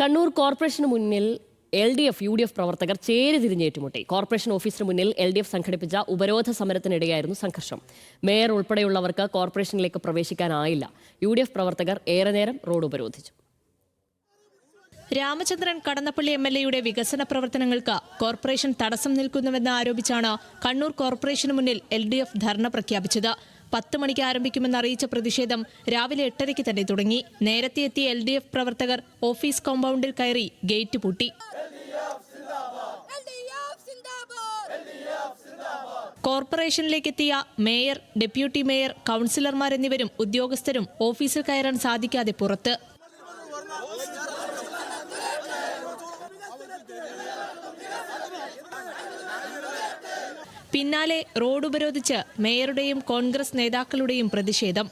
Kannur corporation മുന്നിൽ LDF, UDF പ്രവർത്തകർ ചേരിതിരിഞ്ഞേറ്റുമുട്ടി. Corporation ഓഫീസിന് മുന്നിൽ LDF സംഘടിപ്പിച്ച ഉപരോധ സമരത്തിനിടെയായിരുന്നു സംഘർഷം. മേയർ ഉൾപ്പെടെയുള്ളവർക്ക് കോർപ്പറേഷനിലേക്ക് പ്രവേശിക്കാനായില്ല. UDF പ്രവർത്തകർ ഏറെ നേരം റോഡ് ഉപരോധിച്ചു. രാമചന്ദ്രൻ കടന്നപ്പള്ളി MLAയുടെ വികസന പ്രവർത്തനങ്ങൾക്ക് കോർപ്പറേഷൻ തടസ്സം നിൽക്കുന്നുവെന്ന് ആരോപിച്ചാണ് കണ്ണൂർ കോർപ്പറേഷന് മുന്നിൽ LDF ധർണ പ്രഖ്യാപിച്ചത്. 10 മണിക്ക് ആരംഭിക്കുമെന്ന് അറിയിച്ച പ്രതിഷേധം രാവിലെ 8:30 തന്നെ തുടങ്ങി. നേരത്തെ എത്തിയ LDF പ്രവർത്തകർ ഓഫീസ് കോമ്പൗണ്ടിൽ കയറി ഗേറ്റ് പൂട്ടി. കോർപ്പറേഷനിലേക്കെത്തിയ മേയർ, ഡെപ്യൂട്ടി മേയർ, കൌൺസിലർമാർ എന്നിവരും ഉദ്യോഗസ്ഥരും ഓഫീസിൽ കയറാൻ സാധിക്കാതെ പുറത്ത്. പിന്നാലെ റോഡ് ഉപരോധിച്ച് മേയറുടെയും കോൺഗ്രസ് നേതാക്കളുടെയും പ്രതിഷേധം.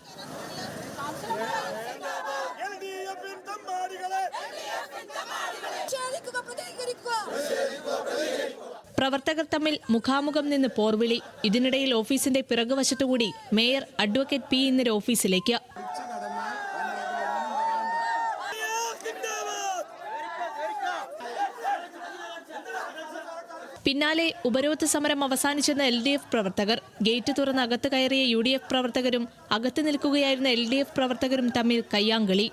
പ്രവർത്തകർ തമ്മിൽ മുഖാമുഖം നിന്ന് പോർവിളി. ഇതിനിടയിൽ ഓഫീസിന്റെ പിറകുവശത്തുകൂടി മേയർ അഡ്വക്കേറ്റ് P. ഇന്നലെ ഓഫീസിലേക്ക്. പിന്നാലെ ഉപരോധ സമരം അവസാനിച്ചെന്ന LDF പ്രവർത്തകർ. ഗേറ്റ് തുറന്ന് അകത്ത് കയറിയ UDF പ്രവർത്തകരും അകത്ത് നിൽക്കുകയായിരുന്ന LDF പ്രവർത്തകരും തമ്മിൽ കയ്യാങ്കളി.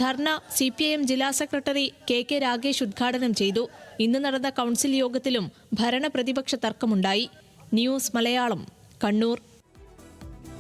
ധർണ CPIM ജില്ലാ സെക്രട്ടറി KK രാഗേഷ് ഉദ്ഘാടനം ചെയ്തു. ഇന്ന് നടന്ന കൗൺസിൽ യോഗത്തിലും ഭരണ പ്രതിപക്ഷ തർക്കമുണ്ടായി. ന്യൂസ് മലയാളം, കണ്ണൂർ.